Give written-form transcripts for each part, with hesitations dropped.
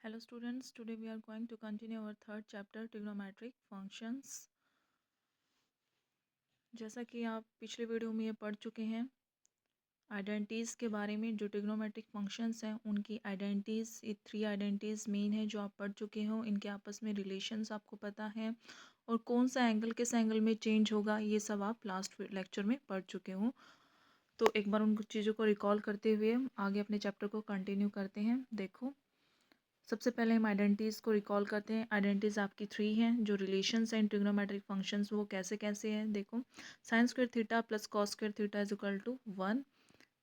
Hello students, today we are going to continue our third chapter trigonometric functions। जैसा कि आप पिछले video में ये पढ़ चुके हैं आइडेंटिटीज़ के बारे में, जो ट्रिग्नोमेट्रिक फंक्शंस हैं उनकी आइडेंटिटीज़, ये 3 आइडेंटिटीज़ मेन है जो आप पढ़ चुके हो। इनके आपस में रिलेशंस आपको पता है और कौन सा एंगल किस एंगल में चेंज होगा ये सब आप लास्ट लेक्चर में पढ़ चुके हो। तो एक बार उन चीज़ों को रिकॉल करते हुए आगे अपने चैप्टर को कंटिन्यू करते हैं। देखो, सबसे पहले हम आइडेंटिटीज़ को रिकॉल करते हैं। आइडेंटिटीज़ आपकी 3 हैं। जो रिलेशंस हैं ट्रिग्नोमेट्रिक फंक्शंस वो कैसे कैसे हैं देखो। Sine square theta plus cos square theta is equal to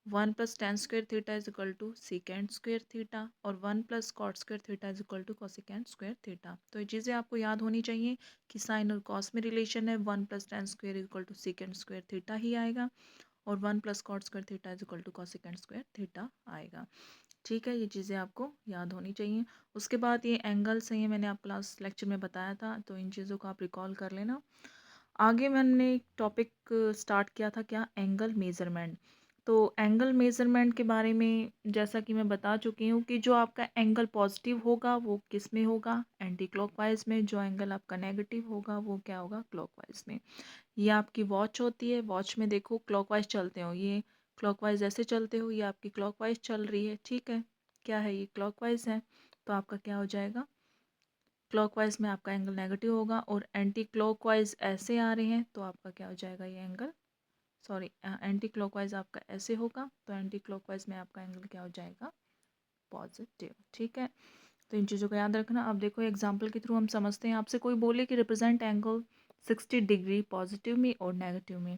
1 plus tan square theta is equal to secant square theta और 1 plus cot square theta is equal to cosecant square theta. तो ये चीज़ें आपको याद होनी चाहिए कि साइन और कॉस में रिलेशन है, 1 plus tan square is equal to secant square theta ही आएगा और 1 plus cot square theta is equal to cosecant square theta आएगा। ठीक है, ये चीज़ें आपको याद होनी चाहिए। उसके बाद ये एंगल्स हैं, ये मैंने आप क्लास लेक्चर में बताया था, तो इन चीज़ों को आप रिकॉल कर लेना। आगे मैंने एक टॉपिक स्टार्ट किया था, क्या, एंगल मेज़रमेंट। तो एंगल मेज़रमेंट के बारे में जैसा कि मैं बता चुकी हूँ कि जो आपका एंगल पॉजिटिव होगा वो किस में होगा, एंटी क्लॉकवाइज में। जो एंगल आपका नेगेटिव होगा वो क्या होगा, क्लॉकवाइज में। ये आपकी वॉच होती है, वॉच में देखो क्लॉकवाइज चलते हो, ये क्लॉकवाइज ऐसे चलते हो, ये आपकी क्लॉकवाइज चल रही है। ठीक है, क्या है, ये क्लॉकवाइज है, तो आपका क्या हो जाएगा, क्लॉकवाइज में आपका एंगल नेगेटिव होगा और एंटी क्लॉकवाइज ऐसे आ रहे हैं तो आपका क्या हो जाएगा, ये एंगल, सॉरी, एंटी क्लॉकवाइज आपका ऐसे होगा तो एंटी क्लॉकवाइज में आपका एंगल क्या हो जाएगा, पॉजिटिव। ठीक है, तो इन चीज़ों का याद रखना। अब देखो एग्जाम्पल के थ्रू हम समझते हैं। आपसे कोई बोले कि रिप्रेजेंट एंगल 60 डिग्री पॉजिटिव में और नेगेटिव में,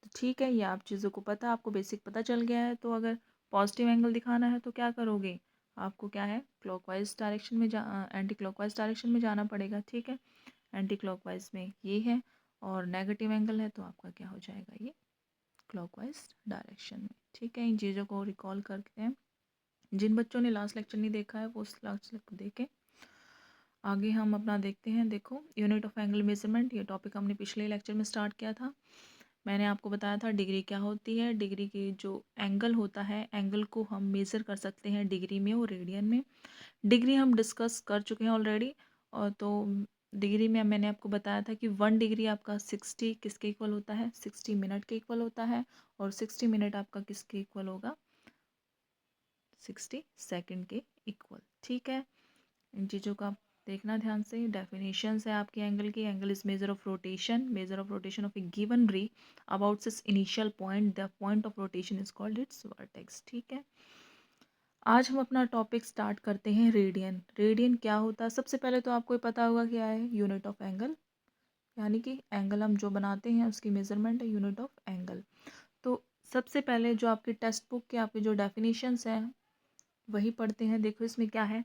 तो ठीक है, ये आप चीज़ों को पता, आपको बेसिक पता चल गया है। तो अगर पॉजिटिव एंगल दिखाना है तो क्या करोगे, आपको क्या है, क्लॉकवाइज डायरेक्शन में एंटी क्लॉकवाइज डायरेक्शन में जाना पड़ेगा। ठीक है, एंटी क्लॉकवाइज में ये है और नेगेटिव एंगल है तो आपका क्या हो जाएगा, ये क्लॉकवाइज डायरेक्शन में। ठीक है, इन चीज़ों को रिकॉल करते हैं। जिन बच्चों ने लास्ट लेक्चर नहीं देखा है वो उस लास्ट लेक्चर को देखें। आगे हम अपना देखते हैं। देखो, यूनिट ऑफ एंगल मेजरमेंट, ये टॉपिक हमने पिछले लेक्चर में स्टार्ट किया था। मैंने आपको बताया था डिग्री क्या होती है। डिग्री की जो एंगल होता है, एंगल को हम मेज़र कर सकते हैं डिग्री में और रेडियन में। डिग्री हम डिस्कस कर चुके हैं ऑलरेडी। और तो डिग्री में मैंने आपको बताया था कि 1 डिग्री आपका 60 किसके इक्वल होता है, 60 मिनट के इक्वल होता है और 60 मिनट आपका किसके इक्वल होगा, 60 सेकेंड के इक्वल। ठीक है, इन चीज़ों का आप देखना ध्यान से। डेफिनेशंस है आपकी एंगल की। Angle is measure of rotation, measure of rotation of a given ray about its initial point, the point of rotation is called its vertex. ठीक है, आज हम अपना टॉपिक स्टार्ट करते हैं, रेडियन। रेडियन क्या होता है, सबसे पहले तो आपको पता होगा क्या है, यूनिट ऑफ एंगल, यानी कि एंगल हम जो बनाते हैं उसकी मेजरमेंट है यूनिट ऑफ एंगल। तो सबसे पहले जो आपकी टेक्स्ट बुक के आपके जो डेफिनेशंस हैं वही पढ़ते हैं। देखो इसमें क्या है,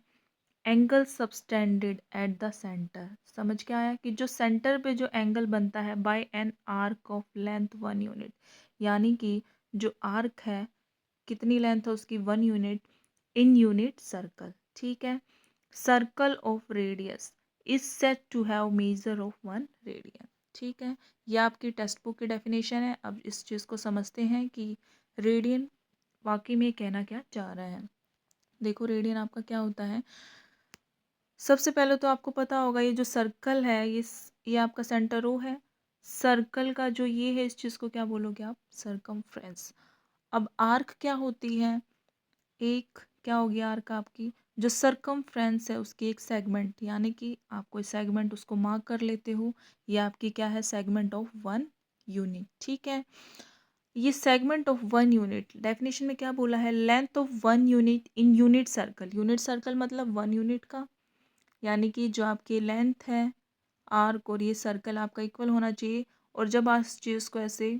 angle subtended at the centre. समझ क्या आया कि जो सेंटर पे जो एंगल बनता है by an arc of length 1 unit, यानी कि जो आर्क है कितनी लेंथ है उसकी, 1 यूनिट, इन यूनिट सर्कल। ठीक है, circle of radius is set to have measure of 1 radian. ठीक है, ये आपकी टेक्स्ट बुक की डेफिनेशन है। अब इस चीज़ को समझते हैं कि रेडियन वाकई में कहना क्या चाह रहा है। देखो, रेडियन आपका क्या होता है, सबसे पहले तो आपको पता होगा ये जो सर्कल है, ये आपका सेंटर ओ है। सर्कल का जो ये है, इस चीज़ को क्या बोलोगे आप, सरकमफ्रेंस। अब आर्क क्या होती है, एक क्या होगी आर्क आपकी, जो सरकमफ्रेंस है उसकी एक सेगमेंट, यानी कि आप कोई सेगमेंट उसको मार्क कर लेते हो, ये आपकी क्या है, सेगमेंट ऑफ 1 यूनिट। ठीक है, ये सेगमेंट ऑफ 1 यूनिट, डेफिनेशन में क्या बोला है, length of 1 unit in unit circle. Unit circle मतलब 1 यूनिट का, यानी कि जो आपकी लेंथ है आर्क और ये सर्कल आपका इक्वल होना चाहिए। और जब आप इस चीज़ को ऐसे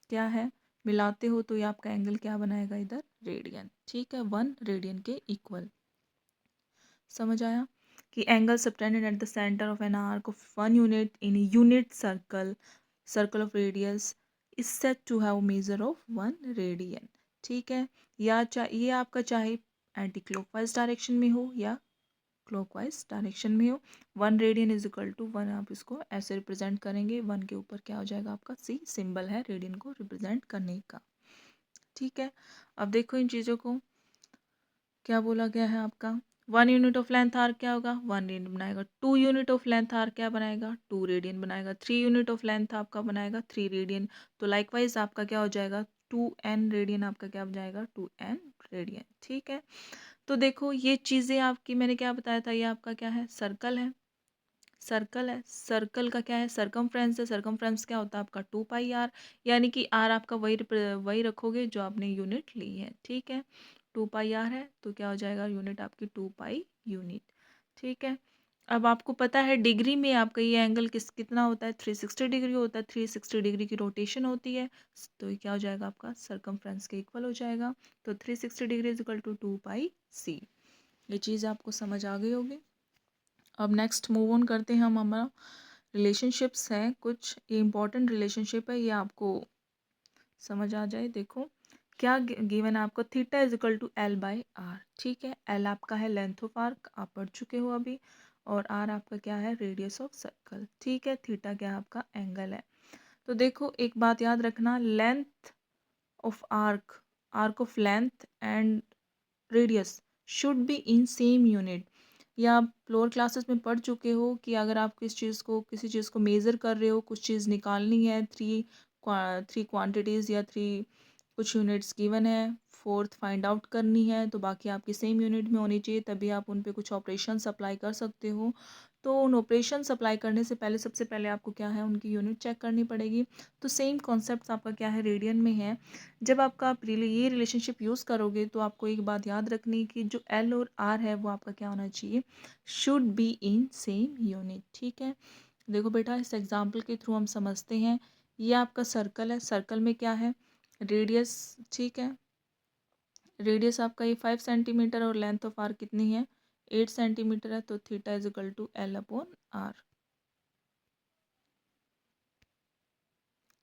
क्या है मिलाते हो तो ये आपका एंगल क्या बनाएगा, इधर रेडियन। ठीक है, 1 रेडियन के इक्वल। समझ आया कि angle subtended at the centre of an arc of 1 unit in unit circle, circle of radius is set to have measure of 1 radian. ठीक है, या ये आपका चाहे एंटी क्लॉकवाइज डायरेक्शन में हो या क्लॉकवाइज डायरेक्शन में हो। 1 रेडियन इज इक्वल टू 1, आप इसको ऐसे रिप्रेजेंट करेंगे, 1 के ऊपर क्या हो जाएगा आपका, सी सिंबल है रेडियन को रिप्रेजेंट करने का। ठीक है, अब देखो इन चीज़ों को क्या बोला गया है आपका, 1 यूनिट ऑफ लेंथ आर क्या होगा, 1 रेडियन बनाएगा। 2 यूनिट ऑफ लेंथ आर क्या बनाएगा, 2 रेडियन बनाएगा। 3 यूनिट ऑफ लेंथ आपका बनाएगा 3 रेडियन। तो लाइकवाइज आपका क्या हो जाएगा, 2n रेडियन आपका क्या बन 2n रेडियन। ठीक है, तो देखो ये चीज़ें आपकी मैंने क्या बताया था, ये आपका क्या है, सर्कल है। सर्कल है, सर्कल का क्या है, सरकमफ्रेंस है। सरकमफ्रेंस क्या होता है आपका 2 पाई आर, यानी कि आर आपका वही रखोगे जो आपने यूनिट ली है। ठीक है, 2 पाई आर है तो क्या हो जाएगा, यूनिट आपकी 2 पाई यूनिट। ठीक है, अब आपको पता है डिग्री में आपका ये एंगल कितना होता है, 360 डिग्री होता है। 360 डिग्री की रोटेशन होती है, तो ये क्या हो जाएगा आपका सरकमफ्रेंस के इक्वल हो जाएगा। तो 360 डिग्री इज इक्वल टू 2 पाई सी। ये चीज़ आपको समझ आ गई होगी। अब नेक्स्ट मूव ऑन करते हैं हम, हमारा रिलेशनशिप्स हैं कुछ, ये इंपॉर्टेंट रिलेशनशिप है, ये आपको समझ आ जाए। देखो क्या गिवन है आपको, theta is equal to L by R. ठीक है, एल आपका है लेंथ ऑफ आर्क, आप पढ़ चुके हो अभी, और आर आपका क्या है, रेडियस ऑफ सर्कल। ठीक है, थीटा क्या आपका एंगल है। तो देखो एक बात याद रखना, length of arc, arc of length and radius should be in same unit. या आप लोअर क्लासेस में पढ़ चुके हो कि अगर आप किसी चीज़ को मेज़र कर रहे हो, कुछ चीज़ निकालनी है, थ्री क्वांटिटीज़ या थ्री कुछ यूनिट्स गिवन है, फोर्थ फाइंड आउट करनी है, तो बाकी आपकी सेम यूनिट में होनी चाहिए, तभी आप उन पे कुछ ऑपरेशन अप्लाई कर सकते हो। तो उन ऑपरेशन अप्लाई करने से पहले सबसे पहले आपको क्या है, उनकी यूनिट चेक करनी पड़ेगी। तो सेम कॉन्सेप्ट आपका क्या है, रेडियन में है। जब आपका आप ये रिलेशनशिप यूज़ करोगे तो आपको एक बात याद रखनी कि जो एल और आर है वो आपका क्या होना चाहिए, should be in same unit. ठीक है, देखो बेटा इस एग्जांपल के थ्रू हम समझते हैं। ये आपका सर्कल है, सर्कल में क्या है, रेडियस। ठीक है, रेडियस आपका ये 5 सेंटीमीटर और लेंथ ऑफ आर कितनी है, 8 सेंटीमीटर है। तो theta is equal to l upon r.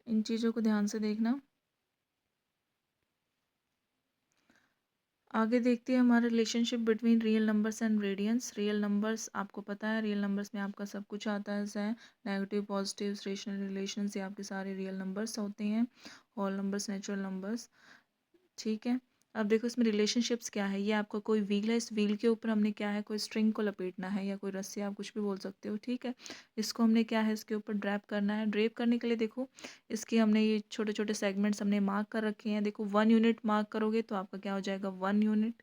इन चीज़ों को ध्यान से देखना। आगे देखते हैं हमारा relationship between real numbers and radians. Real numbers आपको पता है, रियल नंबर्स में आपका सब कुछ आता है, नेगेटिव पॉजिटिव रेशनल रिलेशंस, ये आपके सारे रियल नंबर्स होते हैं, होल नंबर्स, नेचुरल नंबर्स। ठीक है, अब देखो इसमें रिलेशनशिप्स क्या है, ये आपका कोई व्हील है, इस व्हील के ऊपर हमने क्या है, कोई स्ट्रिंग को लपेटना है या कोई रस्सी, आप कुछ भी बोल सकते हो। ठीक है, इसको हमने क्या है, इसके ऊपर ड्रैप करना है। ड्रैप करने के लिए देखो इसके हमने ये छोटे छोटे सेगमेंट्स हमने मार्क कर रखे हैं। देखो 1 यूनिट मार्क करोगे तो आपका क्या हो जाएगा, 1 यूनिट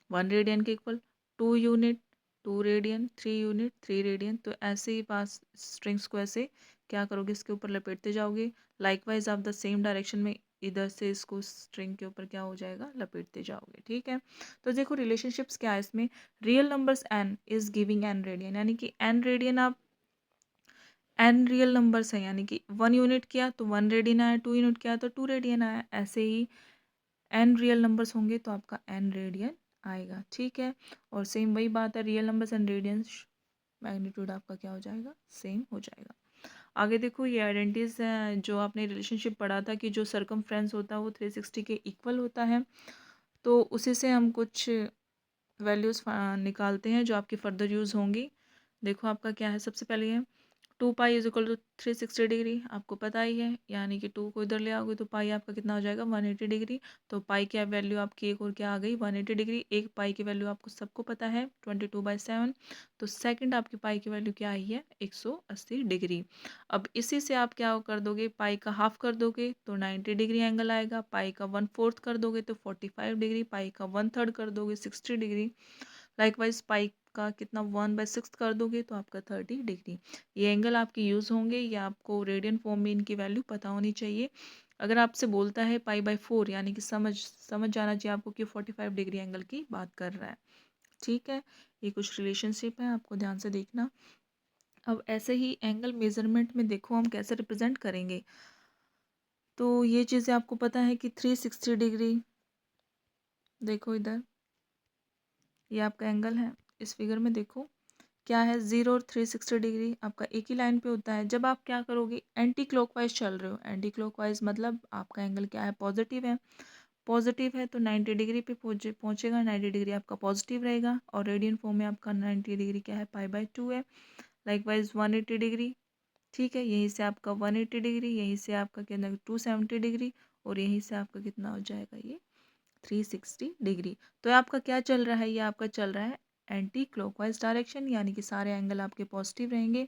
1 रेडियन के equal, 2 unit 2 radian, 3 unit 3 radian. तो ऐसे ही पास स्ट्रिंग्स को ऐसे क्या करोगे, इसके ऊपर लपेटते जाओगे। लाइकवाइज आप द सेम डायरेक्शन में इधर से इसको स्ट्रिंग के ऊपर क्या हो जाएगा, लपेटते जाओगे। ठीक है, तो देखो रिलेशनशिप्स क्या है इसमें, real numbers n is giving n radian, यानी कि एन रेडियन आप एन रियल नंबर्स है, यानी कि 1 यूनिट किया तो 1 रेडियन आया, 2 यूनिट किया तो 2 रेडियन आया। ऐसे ही एन रियल नंबर्स होंगे तो आपका एन रेडियन आएगा। ठीक है, और सेम वही बात है, real numbers and radians magnitude आपका क्या हो जाएगा, सेम हो जाएगा। आगे देखो ये आइडेंटिटीज हैं, जो आपने रिलेशनशिप पढ़ा था कि जो सरकमफ्रेंस होता है वो 360 के इक्वल होता है। तो उसी से हम कुछ वैल्यूज़ निकालते हैं जो आपकी फर्दर यूज़ होंगी। देखो आपका क्या है, सबसे पहले है 2 pi is equal to 360 degree, आपको पता ही है, यानी कि 2 को इधर ले आओगे तो पाई आपका कितना हो जाएगा, 180 डिग्री। तो पाई की वैल्यू आपकी एक और क्या आ गई, 180 डिग्री। एक पाई की वैल्यू आपको सबको पता है 22/7। तो सेकंड आपकी पाई की वैल्यू क्या आई है, 180 डिग्री। अब इसी से आप क्या कर दोगे, पाई का हाफ कर दोगे तो 90 डिग्री एंगल आएगा। पाई का 1/4 कर दोगे तो 45 डिग्री। पाई का 1/3 कर दोगे 60 डिग्री। लाइकवाइज पाई का कितना 1/6 कर दोगे तो आपका 30 डिग्री। ये एंगल आपके यूज़ होंगे, या आपको रेडियन फॉर्म में इनकी वैल्यू पता होनी चाहिए। अगर आपसे बोलता है पाई/4, यानी कि समझ जाना चाहिए आपको कि 45 डिग्री एंगल की बात कर रहा है। ठीक है, ये कुछ रिलेशनशिप है, आपको ध्यान से देखना। अब ऐसे ही एंगल मेजरमेंट में देखो हम कैसे रिप्रेजेंट करेंगे। तो ये चीज़ें आपको पता है कि 360 डिग्री, देखो इधर ये आपका एंगल है। इस फिगर में देखो क्या है, 0 और 360 डिग्री आपका एक ही लाइन पे होता है। जब आप क्या करोगे, एंटी क्लॉकवाइज चल रहे हो, एंटी क्लॉकवाइज मतलब आपका एंगल क्या है, पॉजिटिव है। पॉजिटिव है तो 90 डिग्री पे पहुंचेगा, 90 डिग्री आपका पॉजिटिव रहेगा। और रेडियन फॉर्म में आपका 90 डिग्री क्या है, पाई/2 है। लाइकवाइज 180 डिग्री, ठीक है, यहीं से आपका 180 डिग्री, यहीं से आपका कितना 270 डिग्री, और यहीं से आपका कितना हो जाएगा, ये 360 डिग्री। तो आपका क्या चल रहा है, ये आपका चल रहा है एंटी क्लॉकवाइज डायरेक्शन, यानी कि सारे एंगल आपके पॉजिटिव रहेंगे।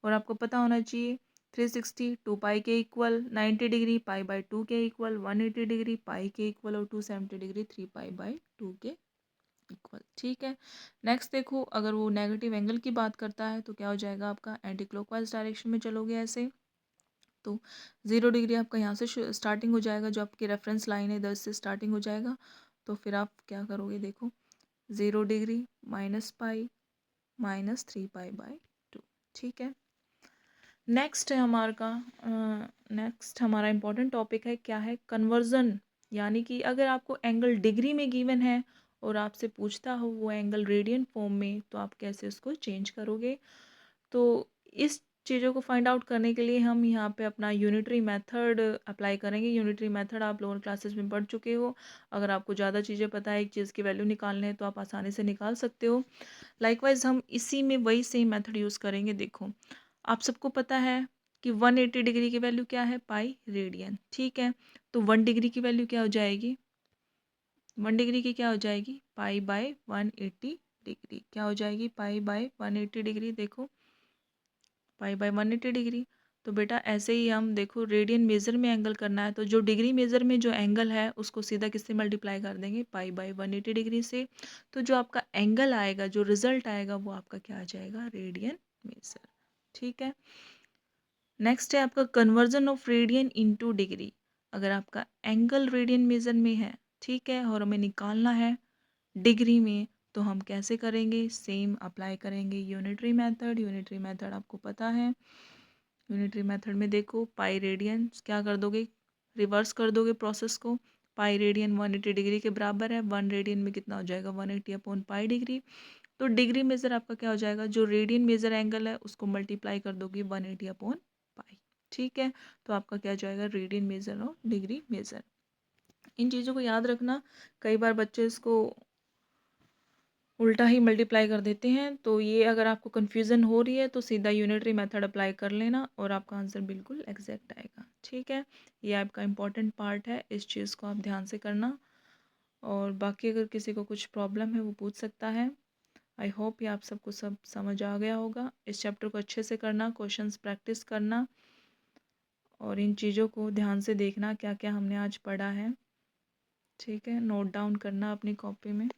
और आपको पता होना चाहिए 360 2 पाई के इक्वल, 90 डिग्री पाई बाई 2 के इक्वल, 180 डिग्री पाई के इक्वल और 270 डिग्री 3 पाई बाई 2 के इक्वल। ठीक है, नेक्स्ट देखो, अगर वो नेगेटिव एंगल की बात करता है तो क्या हो जाएगा आपका, एंटी क्लॉकवाइज डायरेक्शन में चलोगे ऐसे तो 0 डिग्री आपका यहाँ से स्टार्टिंग हो जाएगा, जो आपकी रेफरेंस लाइन है 10 से स्टार्टिंग हो जाएगा। तो फिर आप क्या करोगे, देखो 0 degree minus pi minus 3 pi by 2। ठीक है, नेक्स्ट है हमारा इम्पोर्टेंट टॉपिक है, क्या है, कन्वर्जन। यानी कि अगर आपको एंगल डिग्री में गिवन है और आपसे पूछता हो वो एंगल रेडियन फॉर्म में, तो आप कैसे उसको चेंज करोगे। तो इस चीज़ों को फाइंड आउट करने के लिए हम यहाँ पे अपना यूनिटरी मेथड अप्लाई करेंगे। यूनिटरी मेथड आप लोअर क्लासेस में पढ़ चुके हो। अगर आपको ज़्यादा चीज़ें पता है, एक चीज़ की वैल्यू निकालने है, तो आप आसानी से निकाल सकते हो। लाइकवाइज हम इसी में वही सेम मेथड यूज़ करेंगे। देखो, आप सबको पता है कि 180 डिग्री की वैल्यू क्या है, पाई रेडियन। ठीक है, तो 1 डिग्री की वैल्यू क्या हो जाएगी, 1 डिग्री की क्या हो जाएगी, पाई बाय 180 डिग्री। क्या हो जाएगी, पाई बाय 180 डिग्री। देखो पाई बाय 180 डिग्री। तो बेटा ऐसे ही हम देखो, रेडियन मेजर में एंगल करना है, तो जो डिग्री मेजर में जो एंगल है उसको सीधा किससे मल्टीप्लाई कर देंगे, पाई बाय 180 डिग्री से। तो जो आपका एंगल आएगा, जो रिजल्ट आएगा, वो आपका क्या आ जाएगा, रेडियन मेजर। ठीक है, नेक्स्ट है आपका conversion of radian into degree. अगर आपका एंगल रेडियन मेजर में है, ठीक है, और हमें निकालना है डिग्री में, तो हम कैसे करेंगे, सेम अप्लाई करेंगे यूनिटरी मेथड। यूनिटरी मेथड आपको पता है, यूनिटरी मेथड में देखो पाई रेडियन क्या कर दोगे, रिवर्स कर दोगे प्रोसेस को। पाई रेडियन 180 डिग्री के बराबर है, 1 रेडियन में कितना हो जाएगा, 180 अपॉन पाई डिग्री। तो डिग्री मेजर आपका क्या हो जाएगा, जो रेडियन मेजर एंगल है उसको मल्टीप्लाई कर दोगे 180 अपॉन पाई। ठीक है, तो आपका क्या जाएगा, रेडियन मेजर और डिग्री मेजर। इन चीज़ों को याद रखना, कई बार बच्चे इसको उल्टा ही मल्टीप्लाई कर देते हैं। तो ये अगर आपको कन्फ्यूज़न हो रही है तो सीधा यूनिटरी मेथड अप्लाई कर लेना और आपका आंसर बिल्कुल एग्जैक्ट आएगा। ठीक है, ये आपका इम्पॉर्टेंट पार्ट है, इस चीज़ को आप ध्यान से करना। और बाकी अगर किसी को कुछ प्रॉब्लम है वो पूछ सकता है। आई होप ये आप सबको सब समझ आ गया होगा। इस चैप्टर को अच्छे से करना, क्वेश्चंस प्रैक्टिस करना और इन चीज़ों को ध्यान से देखना क्या क्या हमने आज पढ़ा है। ठीक है, नोट डाउन करना अपनी कॉपी में।